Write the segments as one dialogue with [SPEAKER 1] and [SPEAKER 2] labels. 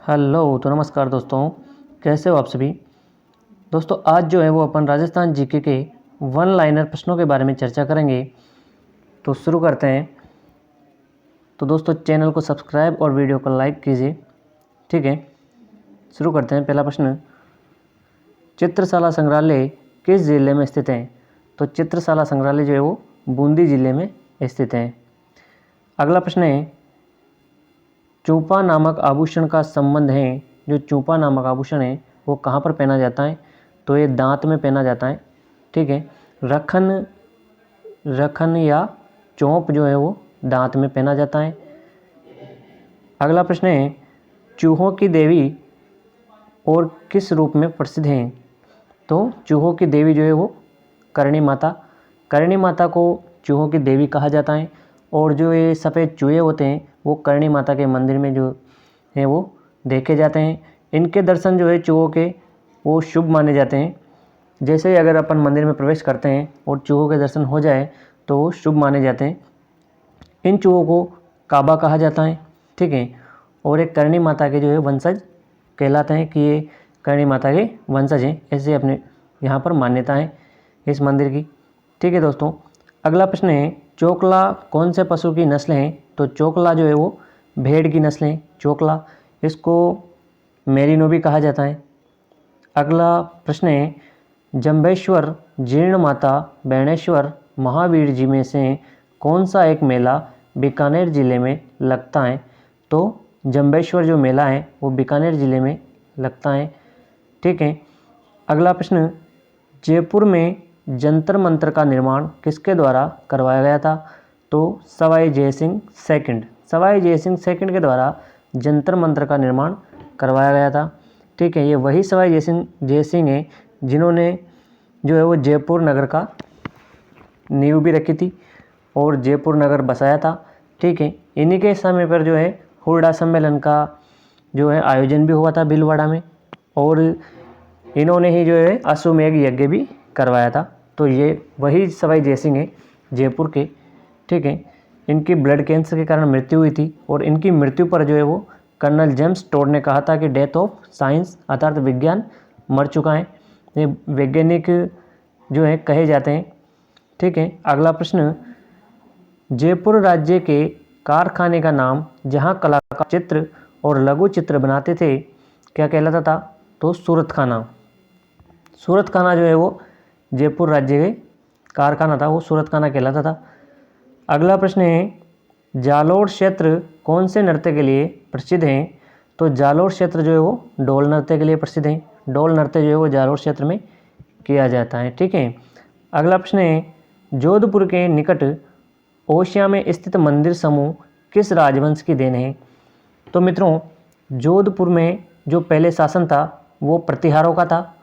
[SPEAKER 1] Hello तो नमस्कार दोस्तों, कैसे हो आप सभी। दोस्तों आज जो है वो अपन राजस्थान जीके के वन लाइनर प्रश्नों के बारे में चर्चा करेंगे। तो शुरू करते हैं। तो दोस्तों चैनल को सब्सक्राइब और वीडियो को लाइक कीजिए। ठीक है, शुरू करते हैं। पहला प्रश्न, चित्रशाला संग्रहालय किस जिले में स्थित है। तो चित्रशाला संग्रहालय जो है वो बूंदी जिले में स्थित है। अगला प्रश्न है, चूपा नामक आभूषण का संबंध है। जो चूपा नामक आभूषण है वो कहाँ पर पहना जाता है। तो ये दांत में पहना जाता है। ठीक है, रखन या चौंप जो है वो दांत में पहना जाता है। अगला प्रश्न है, चूहों की देवी और किस रूप में प्रसिद्ध हैं। तो चूहों की देवी जो है वो करणी माता को चूहों की देवी कहा जाता है। और जो ये सफ़ेद चूहे होते हैं वो करणी माता के मंदिर में जो है वो देखे जाते हैं। इनके दर्शन जो है चूहों के वो शुभ माने जाते हैं। जैसे ही अगर अपन मंदिर में प्रवेश करते हैं और चूहों के दर्शन हो जाए तो वो शुभ माने जाते हैं। इन चूहों को काबा कहा जाता है। ठीक है, और एक करणी माता के जो है वंशज कहलाते हैं कि ये करणी माता के वंशज हैं। ऐसे अपने यहाँ पर मान्यता है इस मंदिर की। ठीक है दोस्तों, अगला प्रश्न है, चोकला कौन से पशु की नस्ल है। तो चोकला जो है वो भेड़ की नस्ल है। चोकला, इसको मेरिनो भी कहा जाता है। अगला प्रश्न है, जंबेश्वर, जीर्ण माता, बैणेश्वर, महावीर जी में से कौन सा एक मेला बीकानेर ज़िले में लगता है। तो जंबेश्वर जो मेला है वो बीकानेर ज़िले में लगता है। ठीक है, अगला प्रश्न, जयपुर में जंतर मंतर का निर्माण किसके द्वारा करवाया गया था। तो सवाई जयसिंह सेकंड के द्वारा जंतर मंतर का निर्माण करवाया गया था। ठीक है, ये वही सवाई जयसिंह है जिन्होंने जो है वो जयपुर नगर का नींव भी रखी थी और जयपुर नगर बसाया था। ठीक है, इन्हीं के समय पर जो है हुरडा सम्मेलन का जो है आयोजन भी हुआ था भीलवाड़ा में, और इन्होंने ही जो है अश्वमेध यज्ञ भी करवाया था। तो ये वही सवाई जयसिंह है जयपुर के। ठीक है, इनकी ब्लड कैंसर के कारण मृत्यु हुई थी और इनकी मृत्यु पर जो है वो कर्नल जेम्स टोड ने कहा था कि डेथ ऑफ साइंस, अर्थात विज्ञान मर चुका है। ये वैज्ञानिक जो है कहे जाते हैं। ठीक है, अगला प्रश्न, जयपुर राज्य के कारखाने का नाम जहां कलाकार चित्र और लघु चित्र बनाते थे क्या कहलाता था। तो सूरत खाना जो है वो जयपुर राज्य के कारखाना था, वो सूरत खाना कहलाता था। अगला प्रश्न है, जालोर क्षेत्र कौन से नृत्य के लिए प्रसिद्ध है। तो जालोर क्षेत्र जो है वो डोल नृत्य के लिए प्रसिद्ध है। डोल नृत्य जो है वो जालोर क्षेत्र में किया जाता है। ठीक है, अगला प्रश्न है, जोधपुर के निकट ओसिया में स्थित मंदिर समूह किस राजवंश की देन है। तो मित्रों, जोधपुर में जो पहले शासन था वो प्रतिहारों का था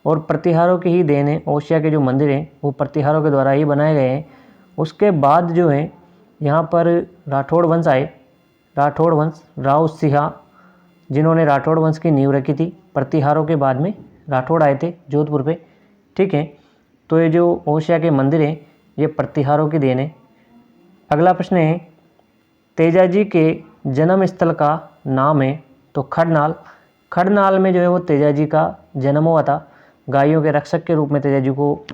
[SPEAKER 1] और प्रतिहारों की ही देन है। ओसिया के जो मंदिर हैं वो प्रतिहारों के द्वारा ही बनाए गए हैं। उसके बाद जो है यहाँ पर राठौड़ वंश आए। राठौड़ वंश, राव सिंहा जिन्होंने राठौड़ वंश की नींव रखी थी। प्रतिहारों के बाद में राठौड़ आए थे जोधपुर पे। ठीक है, तो ये जो ओसिया के मंदिर हैं ये प्रतिहारों की देन है। अगला प्रश्न है, तेजाजी के जन्म स्थल का नाम है। तो खड़नाल में जो है वो तेजाजी का जन्म हुआ था। गायों के रक्षक के रूप में तेजाजी को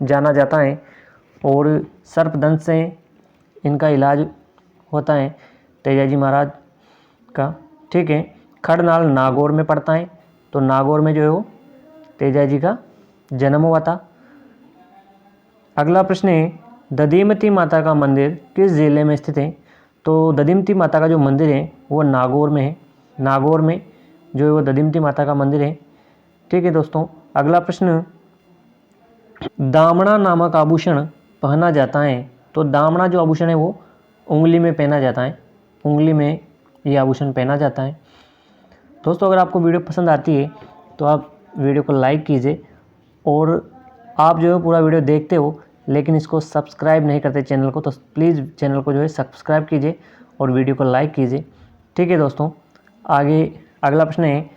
[SPEAKER 1] जाना जाता है और सर्पदंश से इनका इलाज होता है तेजाजी महाराज का। ठीक है, खड़नाल नागौर में पड़ता है। तो नागौर में जो है वो तेजाजी का जन्म हुआ था। अगला प्रश्न है, दधिमती माता का मंदिर किस जिले में स्थित है। तो दधिमती माता का जो मंदिर है वो नागौर में है। नागौर में जो है वो दधिमती माता का मंदिर है। ठीक है दोस्तों, अगला प्रश्न, दामना नामक आभूषण पहना जाता है। तो दामना जो आभूषण है वो उंगली में पहना जाता है। उंगली में ये आभूषण पहना जाता है। दोस्तों अगर आपको वीडियो पसंद आती है तो आप वीडियो को लाइक कीजिए, और आप जो है पूरा वीडियो देखते हो लेकिन इसको सब्सक्राइब नहीं करते चैनल को, तो प्लीज़ चैनल को जो है सब्सक्राइब कीजिए और वीडियो को लाइक कीजिए। ठीक है दोस्तों, आगे अगला प्रश्न है,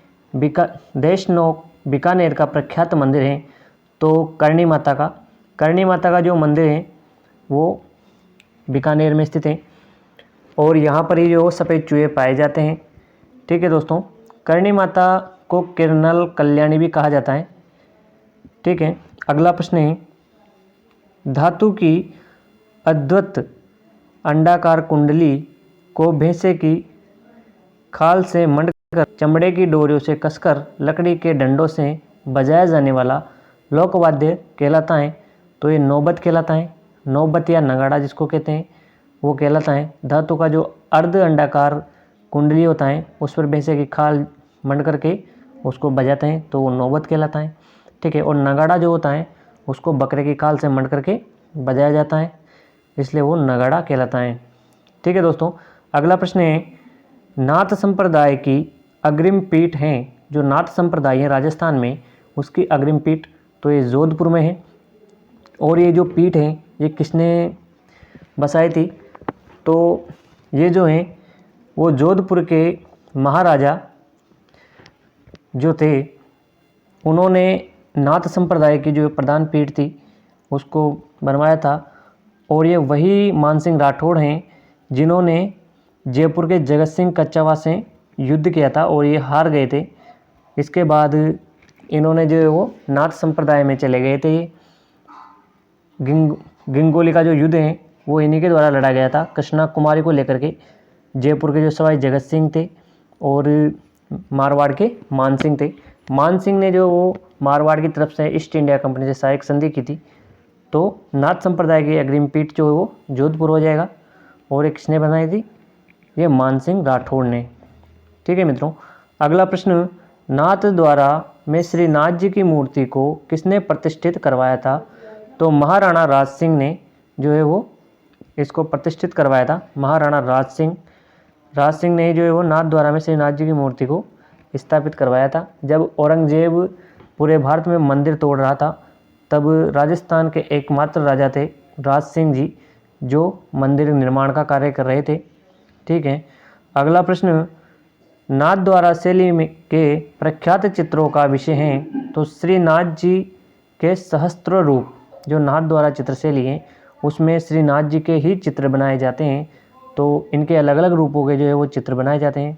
[SPEAKER 1] बीकानेर का प्रख्यात मंदिर है। तो करणी माता का जो मंदिर है वो बीकानेर में स्थित है और यहाँ पर ही जो सफ़ेद चूहे पाए जाते हैं। ठीक है दोस्तों, करणी माता को किरणल कल्याणी भी कहा जाता है। ठीक है, अगला प्रश्न है, धातु की अद्वत अंडाकार कुंडली को भैंसे की खाल से मंडकर चमड़े की डोरियों से कसकर लकड़ी के डंडों से बजाया जाने वाला लोकवाद्य कहलाता है। तो ये नौबत कहलाता है। नौबत या नगाड़ा जिसको कहते हैं वो कहलाता है। धातु का जो अर्ध अंडाकार कुंडली होता है उस पर भैंसे की खाल मंड करके उसको बजाते हैं तो वो नौबत कहलाता है। ठीक है, और नगाड़ा जो होता है उसको बकरे की खाल से मंड करके बजाया जाता है, इसलिए वो नगाड़ा कहलाता है। ठीक है दोस्तों, अगला प्रश्न है, नाथ संप्रदाय की अग्रिम पीठ हैं। जो नाथ संप्रदाय है राजस्थान में उसकी अग्रिम पीठ तो ये जोधपुर में है। और ये जो पीठ है ये किसने बसाई थी? तो ये जो हैं वो जोधपुर के महाराजा जो थे उन्होंने नाथ संप्रदाय की जो प्रधान पीठ थी उसको बनवाया था। और ये वही मानसिंह राठौड़ हैं जिन्होंने जयपुर के जगत सिंह कच्छावा से युद्ध किया था और ये हार गए थे। इसके बाद इन्होंने जो है वो नाथ संप्रदाय में चले गए थे। गिंगोली का जो युद्ध है वो इन्हीं के द्वारा लड़ा गया था, कृष्णा कुमारी को लेकर के। जयपुर के जो सवाई जगत सिंह थे और मारवाड़ के मानसिंह थे। मानसिंह ने जो वो मारवाड़ की तरफ से ईस्ट इंडिया कंपनी से सहायक संधि की थी। तो नाथ संप्रदाय की अग्रिम पीठ जो है वो जोधपुर हो जाएगा। और ये किसने बनाई थी? ये मानसिंह राठौड़ ने। ठीक है मित्रों, अगला प्रश्न, नाथ द्वारा में श्री नाथ जी की मूर्ति को किसने प्रतिष्ठित करवाया था? तो महाराणा राज सिंह ने जो है वो इसको प्रतिष्ठित करवाया था। महाराणा राज सिंह ने जो है वो नाथ द्वारा में श्री नाथ जी की मूर्ति को स्थापित करवाया था। जब औरंगजेब पूरे भारत में मंदिर तोड़ रहा था तब राजस्थान के एकमात्र राजा थे राज सिंह जी जो मंदिर निर्माण का कार्य कर रहे थे। ठीक है, अगला प्रश्न, नाथ द्वारा शैली में के प्रख्यात चित्रों का विषय है। तो श्री नाथ जी के सहस्त्र रूप जो नाथ द्वारा चित्रशैली है उसमें श्री नाथ जी के ही चित्र बनाए जाते हैं। तो इनके अलग अलग रूपों के जो है वो चित्र बनाए जाते हैं।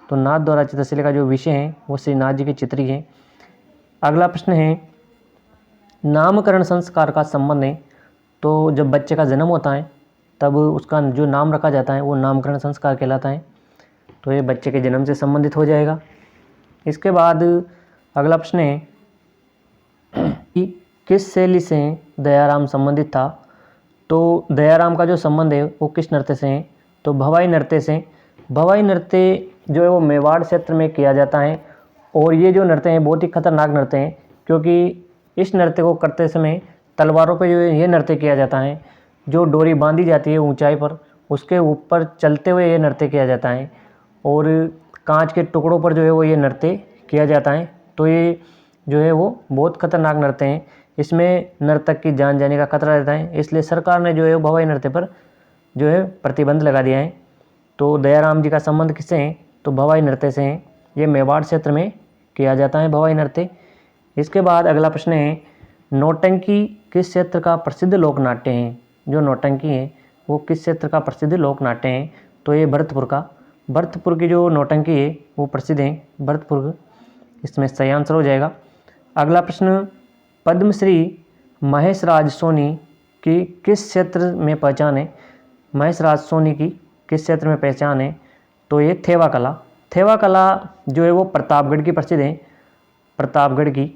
[SPEAKER 1] तो नाथ द्वारा चित्रशैली का जो विषय है वो श्री नाथ जी के चित्र ही है। अगला प्रश्न है, नामकरण संस्कार का संबंध है। तो जब बच्चे का जन्म होता है तब उसका जो नाम रखा जाता है वो नामकरण संस्कार कहलाता है। तो ये बच्चे के जन्म से संबंधित हो जाएगा। इसके बाद अगला प्रश्न है कि किस शैली से दयाराम संबंधित था? तो दयाराम का जो संबंध है वो किस नृत्य से है? तो भवाई नृत्य से। भवाई नृत्य जो है वो मेवाड़ क्षेत्र में किया जाता है। और ये जो नृत्य हैं बहुत ही खतरनाक नृत्य हैं क्योंकि इस नृत्य को करते समय तलवारों पे जो ये नृत्य किया जाता है। जो डोरी बांधी जाती है ऊंचाई पर उसके ऊपर चलते हुए ये नृत्य किया जाता है। और कांच के टुकड़ों पर जो है वो ये नृत्य किया जाता है। तो ये जो है वो बहुत खतरनाक नृत्य हैं। इसमें नर्तक की जान जाने का खतरा रहता है, इसलिए सरकार ने जो है भवाई नृत्य पर जो है प्रतिबंध लगा दिया है। तो दयाराम जी का संबंध किससे है? तो भवाई नृत्य से है। ये मेवाड़ क्षेत्र में किया जाता है भवाई नृत्य। इसके बाद अगला प्रश्न है, नौटंकी किस क्षेत्र का प्रसिद्ध लोक नाट्य है? जो नौटंकी है वो किस क्षेत्र का प्रसिद्ध लोक नाट्य है? तो ये भरतपुर का। भरतपुर की जो नौटंकी है वो प्रसिद्ध है भरतपुर, इसमें सही आंसर हो जाएगा। अगला प्रश्न, पद्मश्री महेश राज सोनी की किस क्षेत्र में पहचान है? महेश राज सोनी की किस क्षेत्र में पहचान है? तो ये थेवा कला। थेवा कला जो है वो प्रतापगढ़ की प्रसिद्ध है। प्रतापगढ़ की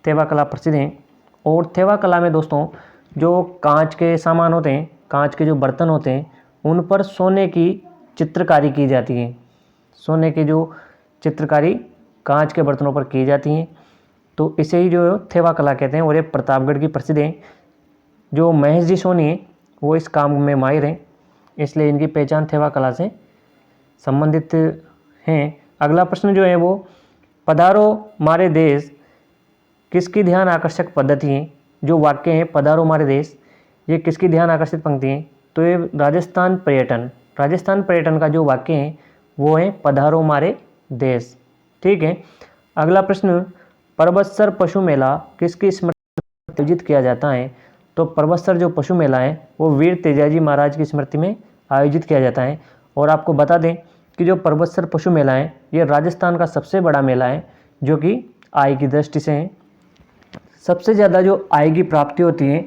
[SPEAKER 1] थेवा कला प्रसिद्ध है। और थेवा कला में दोस्तों जो कांच के सामान होते हैं, कांच के जो बर्तन होते हैं उन पर सोने की चित्रकारी की जाती है। सोने की जो चित्रकारी कांच के बर्तनों पर की जाती हैं तो इसे ही जो थेवा कला कहते हैं। और ये प्रतापगढ़ की प्रसिद्ध है। जो महेश जी सोनी है वो इस काम में माहिर हैं, इसलिए इनकी पहचान थेवा कला से संबंधित हैं। अगला प्रश्न जो है वो, पधारो मारे देश किसकी ध्यान आकर्षक पद्धति है? जो वाक्य हैं पधारो मारे देश ये किसकी ध्यान आकर्षित पंक्ति है? तो ये राजस्थान पर्यटन का जो वाक्य है वो है पधारो मारे देश। ठीक है, अगला प्रश्न, परबतसर पशु मेला किसकी स्मृति में आयोजित किया जाता है? तो परबतसर जो पशु मेला है वो वीर तेजाजी महाराज की स्मृति में आयोजित किया जाता है। और आपको बता दें कि जो परबतसर पशु मेला है ये राजस्थान का सबसे बड़ा मेला है, जो कि आय की दृष्टि से है। सबसे ज़्यादा जो आय की प्राप्ति होती है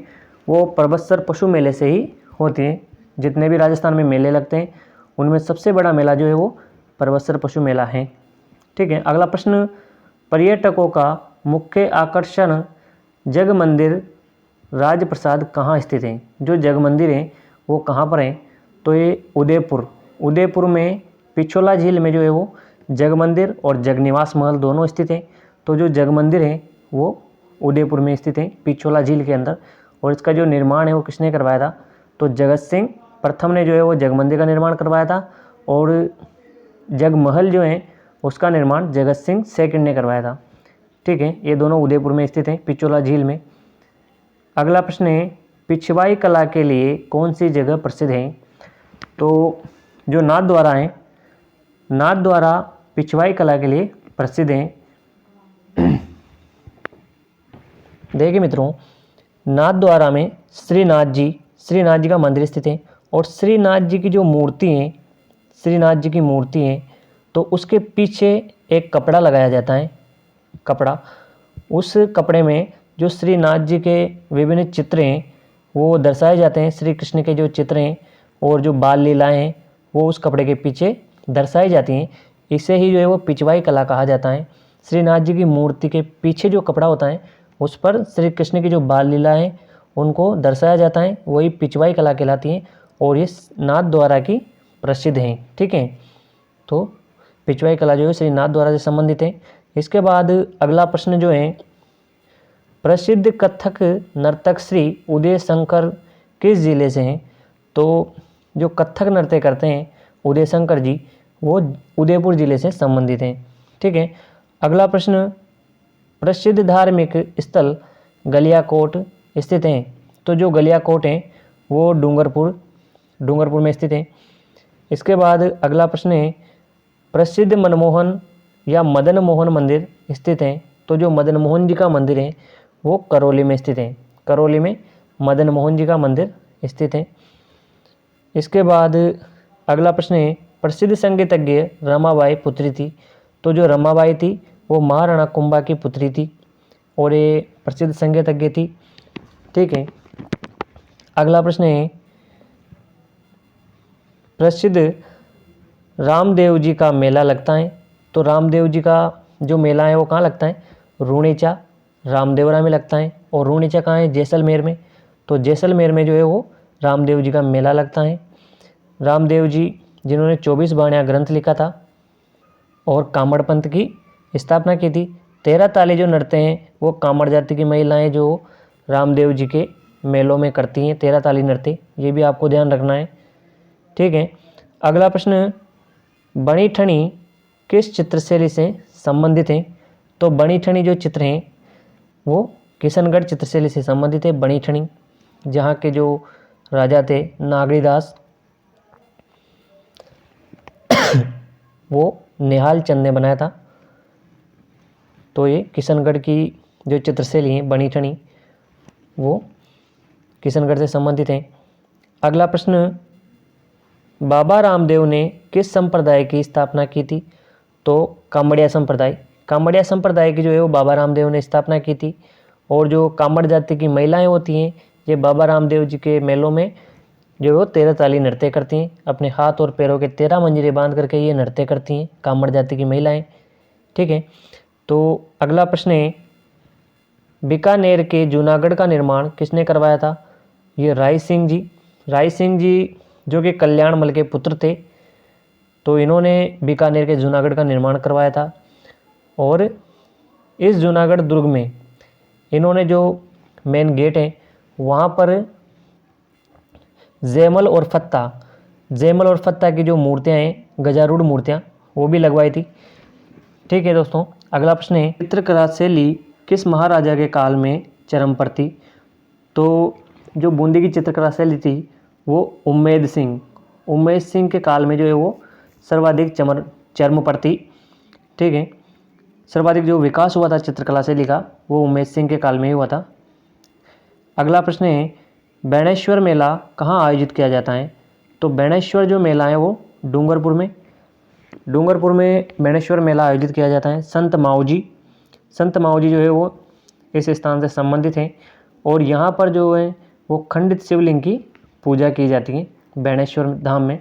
[SPEAKER 1] वो परबतसर पशु मेले से ही होती है। जितने भी राजस्थान में मेले लगते हैं उनमें सबसे बड़ा मेला जो है वो परबतसर पशु मेला है। ठीक है, अगला प्रश्न, पर्यटकों का मुख्य आकर्षण जग मंदिर राजप्रसाद कहाँ स्थित है? जो जग मंदिर है वो कहाँ पर है? तो ये उदयपुर में पिछोला झील में जो है वो जग मंदिर और जगनिवास महल दोनों स्थित हैं। तो जो जग मंदिर है वो उदयपुर में स्थित है, पिछोला झील के अंदर। और इसका जो निर्माण है वो किसने करवाया था? तो जगत सिंह प्रथम ने जो है वो जग मंदिर का निर्माण करवाया था, और जग महल जो है उसका निर्माण जगत सिंह सेकंड ने करवाया था। ठीक है, ये दोनों उदयपुर में स्थित हैं, पिछोला झील में। अगला प्रश्न है, पिछवाई कला के लिए कौन सी जगह प्रसिद्ध है? तो जो नाथद्वारा है, नाथद्वारा पिछवाई कला के लिए प्रसिद्ध है। देखिए मित्रों, नाथद्वारा में श्रीनाथ जी का मंदिर स्थित है, और श्रीनाथ जी की जो मूर्ति है, श्रीनाथ जी की मूर्ति है, तो उसके पीछे एक कपड़ा लगाया जाता है, कपड़ा। उस कपड़े में जो श्रीनाथ जी के विभिन्न चित्र हैं वो दर्शाए जाते हैं। श्री कृष्ण के जो चित्र हैं और जो बाल लीलाएँ हैं वो उस कपड़े के पीछे दर्शाई जाती हैं। इसे ही जो है वो पिछवाई कला कहा जाता है। श्रीनाथ जी की मूर्ति के पीछे जो कपड़ा होता है उस पर श्री कृष्ण की जो बाल लीला है उनको दर्शाया जाता है, वही पिछवाई कला कहलाती है, और ये नाथद्वारा की प्रसिद्ध हैं। ठीक है, तो पिछवाई कला जो है श्रीनाथद्वारा से संबंधित है। इसके बाद अगला प्रश्न जो है, प्रसिद्ध कथक नर्तक श्री उदय शंकर किस जिले से हैं? तो जो कथक नृत्य करते हैं उदय शंकर जी वो उदयपुर जिले से संबंधित हैं। ठीक है, अगला प्रश्न, प्रसिद्ध धार्मिक स्थल गलियाकोट स्थित हैं? तो जो गलियाकोट हैं वो डूंगरपुर में स्थित है। इसके बाद अगला प्रश्न है, प्रसिद्ध मनमोहन या मदन मोहन मंदिर स्थित हैं? तो जो मदन मोहन जी का मंदिर है वो करौली में स्थित है, करौली में मदन मोहन जी का मंदिर स्थित है। इसके बाद अगला प्रश्न है, प्रसिद्ध संगीतज्ञ रमाबाई पुत्री थी? तो जो रमाबाई थी वो महाराणा कुंभा की पुत्री थी और ये प्रसिद्ध संगीतज्ञ थी। ठीक है, अगला प्रश्न है, प्रसिद्ध रामदेव जी का मेला लगता है? तो रामदेव जी का जो मेला है वो कहाँ लगता है? रूणीचा रामदेवरा में लगता है। और रूणीचा कहाँ है? जैसलमेर में। तो जैसलमेर में जो है वो रामदेव जी का मेला लगता है। रामदेव जी जिन्होंने 24 बाणिया ग्रंथ लिखा था और कामड़ पंथ की स्थापना की थी। 13 ताली जो नृत्य हैं वो कामड़ जाति की महिलाएं जो रामदेव जी के मेलों में करती हैं 13 ताली नृत्य, ये भी आपको ध्यान रखना है। ठीक है, अगला प्रश्न, बणी ठनी किस चित्रशैली से संबंधित हैं? तो बणी ठनी जो चित्र हैं वो किशनगढ़ चित्रशैली से संबंधित है। बणी ठनी जहाँ के जो राजा थे नागरीदास वो निहाल चंद ने बनाया था। तो ये किशनगढ़ की जो चित्रशैली है बणी ठनी वो किशनगढ़ से संबंधित है। अगला प्रश्न, बाबा रामदेव ने किस संप्रदाय की स्थापना की थी? तो कामड़िया संप्रदाय की जो है वो बाबा रामदेव ने स्थापना की थी। और जो कामड़ जाति की महिलाएं होती हैं ये बाबा रामदेव जी के मेलों में जो है वो 13 ताली नृत्य करती हैं, अपने हाथ और पैरों के 13 मंजरे बांध करके ये नृत्य करती हैं कामड़ जाति की महिलाएं। ठीक है, तो अगला प्रश्न है, बीकानेर के जूनागढ़ का निर्माण किसने करवाया था? ये राय सिंह जी जो कि कल्याणमल के पुत्र थे, तो इन्होंने बीकानेर के जूनागढ़ का निर्माण करवाया था। और इस जूनागढ़ दुर्ग में इन्होंने जो मेन गेट है वहाँ पर जैमल और फत्ता की जो मूर्तियाँ हैं गजारूढ़ मूर्तियाँ वो भी लगवाई थी। ठीक है दोस्तों, अगला प्रश्न है, चित्रकला शैली किस महाराजा के काल में चरम पर थी? तो जो बूंदी की चित्रकला शैली थी वो उम्मेद सिंह के काल में जो है वो सर्वाधिक चरम पर थी। ठीक है, सर्वाधिक जो विकास हुआ था चित्रकला शैली का वो उम्मेद सिंह के काल में ही हुआ था। अगला प्रश्न है, बेणेश्वर मेला कहाँ आयोजित किया जाता है? तो बेणेश्वर जो मेला है वो डूंगरपुर में डूंगरपुर में बेणेश्वर मेला आयोजित किया जाता है। संत माऊजी जो है वो इस स्थान से संबंधित हैं और यहाँ पर जो है वो खंडित शिवलिंग की पूजा की जाती है बेणेश्वर धाम में।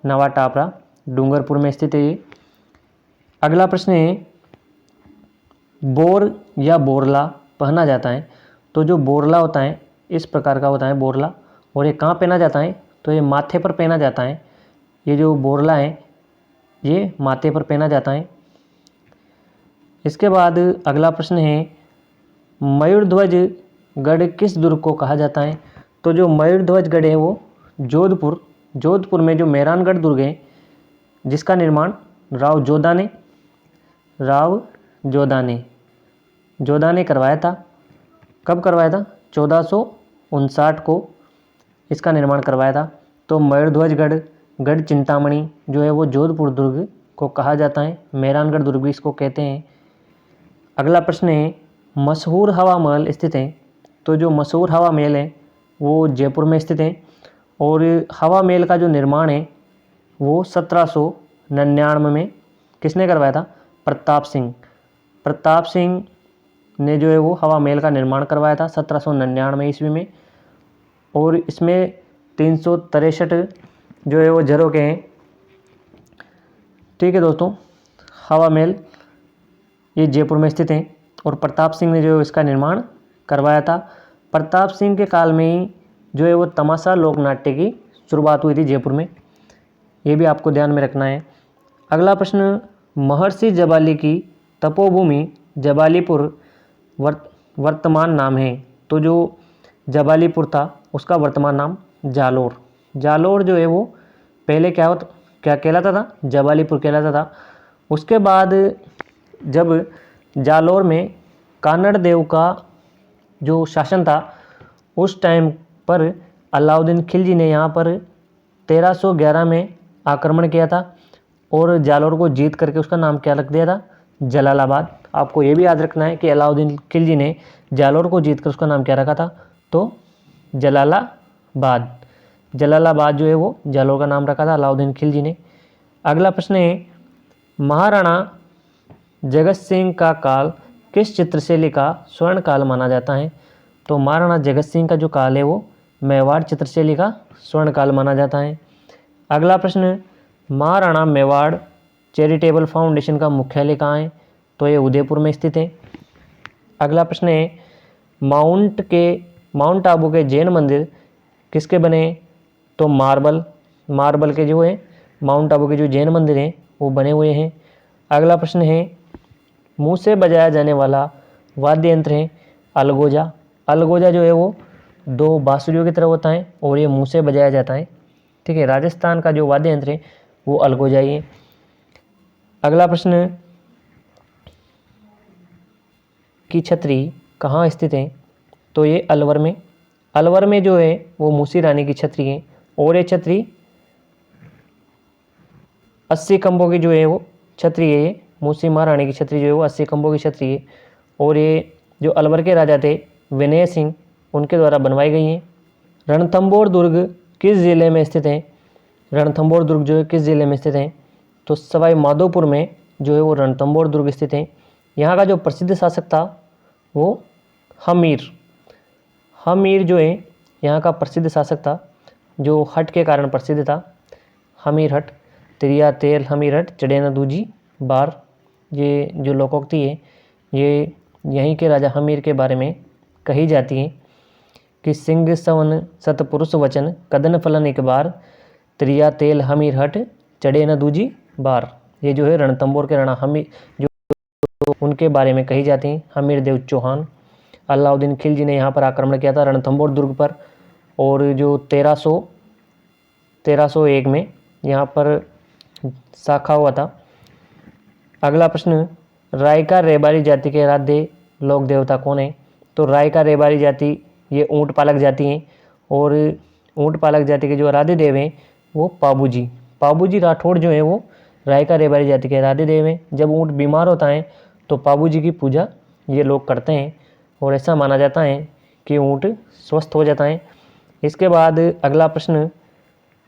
[SPEAKER 1] नवा टापरा डूंगरपुर में स्थित है ये। अगला प्रश्न है, बोर या बोरला पहना जाता है। तो जो बोरला होता है इस प्रकार का होता है बोरला, और ये कहाँ पहना जाता है, तो ये माथे पर पहना जाता है। ये जो बोरला है ये माथे पर पहना जाता है। इसके बाद अगला प्रश्न है, मयूरध्वज गढ़ किस दुर्ग को कहा जाता है। तो जो मयूरध्वज गढ़ है वो जोधपुर में जो मेहरानगढ़ दुर्ग है जिसका निर्माण राव जोधा ने करवाया था। कब करवाया था, 1459 को इसका निर्माण करवाया था। तो मयूरध्वज गढ़ चिंतामणि जो है वो जोधपुर दुर्ग को कहा जाता है, मेहरानगढ़ दुर्ग भी इसको कहते हैं। अगला प्रश्न है, मशहूर हवा महल स्थित है। तो जो मशहूर हवा महल है वो जयपुर में स्थित है और हवा महल का जो निर्माण है वो 1799 में किसने करवाया था, प्रताप सिंह ने जो है वो हवा महल का निर्माण करवाया था 1799 ईस्वी में। और इसमें 363 जो है वो झरोखे हैं। ठीक है दोस्तों, हवा महल ये जयपुर में स्थित है और प्रताप सिंह ने जो है इसका निर्माण करवाया था। प्रताप सिंह के काल में ही जो है वो तमाशा लोक नाट्य की शुरुआत हुई थी जयपुर में, ये भी आपको ध्यान में रखना है। अगला प्रश्न, महर्षि जबाली की तपोभूमि जबालीपुर वर्तमान नाम है। तो जो जबालीपुर था उसका वर्तमान नाम जालोर जो है वो पहले क्या कहलाता था, जबालीपुर कहलाता था। उसके बाद जब जालोर में कानड़ देव का जो शासन था उस टाइम पर अलाउद्दीन खिलजी ने यहाँ पर 1311 में आक्रमण किया था और जालोर को जीत करके उसका नाम क्या रख दिया था, जलालाबाद। आपको ये भी याद रखना है कि अलाउद्दीन खिलजी ने जालोर को जीत कर उसका नाम क्या रखा था, तो जलालाबाद जो है वो जालोर का नाम रखा था अलाउद्दीन खिलजी ने। अगला प्रश्न है, महाराणा जगत सिंह का काल किस चित्रशैली का स्वर्ण काल माना जाता है। तो महाराणा जगत सिंह का जो काल है वो मेवाड़ चित्रशैली का स्वर्ण काल माना जाता है। अगला प्रश्न, महाराणा मेवाड़ चैरिटेबल फाउंडेशन का मुख्यालय कहाँ है। तो ये उदयपुर में स्थित है। अगला प्रश्न है, माउंट आबू के जैन मंदिर किसके बने। तो मार्बल के जो है माउंट आबू के जो जैन मंदिर हैं वो बने हुए हैं। अगला प्रश्न है, मुंह से बजाया जाने वाला वाद्य यंत्र है अलगोजा जो है वो 2 बांसुरियों की तरह होता है और ये मुंह से बजाया जाता है। ठीक है, राजस्थान का जो वाद्य यंत्र है वो अलगोजा ही है। अगला प्रश्न, की छतरी कहाँ स्थित है। तो ये अलवर में जो है वो मूसी रानी की छतरी है और ये छतरी 80 खंभों की जो है वो छतरी है। ये मूसी महारानी की छतरी जो है वो 80 खंभों की छतरी है और ये जो अलवर के राजा थे विनय सिंह उनके द्वारा बनवाई गई हैं। रणथंभौर दुर्ग किस जिले में स्थित है। रणथंभौर दुर्ग जो है किस जिले में स्थित है। तो सवाई माधोपुर में जो है वो रणथंभौर दुर्ग स्थित है। यहाँ का जो प्रसिद्ध शासक था वो हमीर जो है यहाँ का प्रसिद्ध शासक था, जो हट के कारण प्रसिद्ध था, हमीर हट। तिरिया तेल हमीर हट चढ़े न दूजी बार, ये जो लोकोक्ति है ये यहीं के राजा हमीर के बारे में कही जाती है कि सिंह सवन सतपुरुष वचन कदन फलन एक बार, तिरिया तेल हमीर हट चढ़े न दूजी बार। ये जो है रणथंभौर के राणा हमीर जो उनके बारे में कही जाती हैं। हमीर देव चौहान, अलाउद्दीन खिलजी ने यहाँ पर आक्रमण किया था रणथंभौर दुर्ग पर और जो 1301 में यहाँ पर शाखा हुआ था। अगला प्रश्न, रायका रेबारी जाति के आराध्य लोक देवता कौन है। तो रायका रेबारी जाति ये ऊँट पालक जाति हैं और ऊँट पालक जाति के जो आराध्य देव हैं वो पाबूजी राठौड़ जो है वो रायका रेबारी जाति के आराध्य देव हैं। जब ऊँट बीमार होता है तो पाबूजी की पूजा ये लोग करते हैं और ऐसा माना जाता है कि ऊँट स्वस्थ हो जाता है। इसके बाद अगला प्रश्न,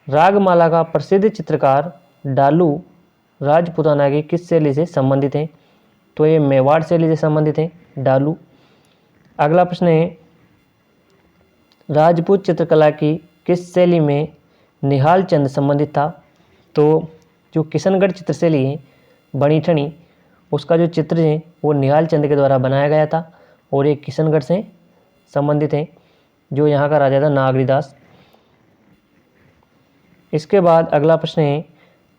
[SPEAKER 1] रागमाला का प्रसिद्ध चित्रकार डालू राजपूताना की किस शैली से संबंधित हैं? तो ये मेवाड़ शैली से संबंधित हैं, डालू। अगला प्रश्न है राजपूत चित्रकला की किस शैली में निहाल चंद संबंधित था? तो जो किशनगढ़ चित्रशैली है बणी ठनी, उसका जो चित्र है वो निहाल चंद के द्वारा बनाया गया था और ये किशनगढ़ से संबंधित है, जो यहाँ का राजा था नागरीदास। इसके बाद अगला प्रश्न है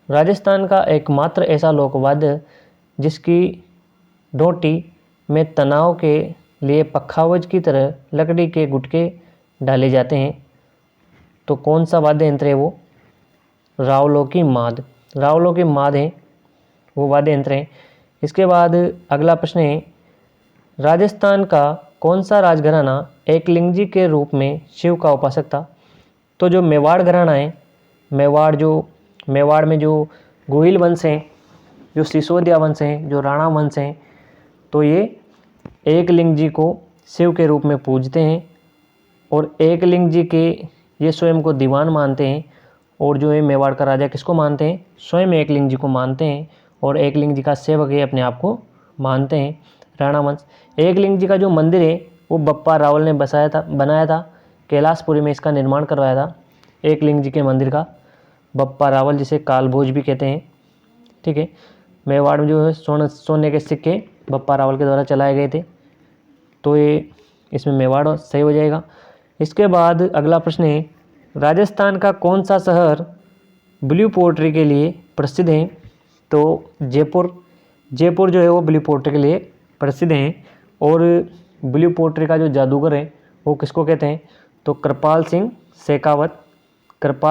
[SPEAKER 1] राजस्थान का एकमात्र ऐसा लोकवाद्य जिसकी डोटी में तनाव के लिए पखावज की तरह लकड़ी के गुटके डाले जाते हैं, तो कौन सा वाद्य यंत्र है वो? रावलों की माद। रावलों की माद है वो वाद्य यंत्र है। इसके बाद अगला प्रश्न है राजस्थान का कौन सा राजघराना एकलिंगजी के रूप में शिव का उपासक था? तो जो मेवाड़ घराना है, मेवाड़ में जो गोहिल वंश हैं, जो सिसोदिया वंश हैं, जो राणा वंश हैं, तो ये एकलिंग जी को शिव के रूप में पूजते हैं और एकलिंग जी के ये स्वयं को दीवान मानते हैं। और जो है मेवाड़ का राजा किसको मानते हैं? स्वयं एकलिंग जी को मानते हैं और एकलिंग जी का सेवक ये अपने आप को मानते हैं, राणा वंश। एकलिंग जी का जो मंदिर है वो बप्पा रावल ने बनाया था। कैलाशपुरी में इसका निर्माण करवाया था एकलिंग जी के मंदिर का बप्पा रावल, जिसे कालभोज भी कहते हैं। ठीक है, मेवाड़ में जो है सोने के सिक्के बप्पा रावल के द्वारा चलाए गए थे, तो ये इसमें मेवाड़ सही हो जाएगा। इसके बाद अगला प्रश्न है राजस्थान का कौन सा शहर ब्लू पोट्री के लिए प्रसिद्ध है? तो जयपुर जो है वो ब्लू पोट्री के लिए प्रसिद्ध हैं। और ब्लू पोट्री का जो जादूगर है वो किसको कहते हैं? तो कृपाल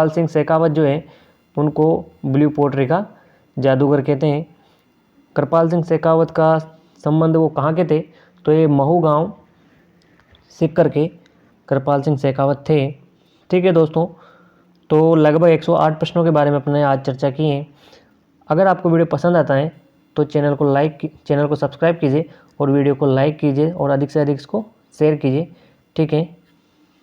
[SPEAKER 1] सिंह शेखावत जो है उनको ब्लू पोट्री का जादूगर कहते हैं। कृपाल सिंह शेखावत का संबंध वो कहाँ के थे? तो ये महू गांव सिक्कर के कृपाल सिंह शेखावत थे। ठीक है दोस्तों, तो लगभग 108 प्रश्नों के बारे में अपने आज चर्चा की है। अगर आपको वीडियो पसंद आता है तो चैनल को सब्सक्राइब कीजिए और वीडियो को लाइक कीजिए और अधिक से अधिक इसको शेयर कीजिए। ठीक है।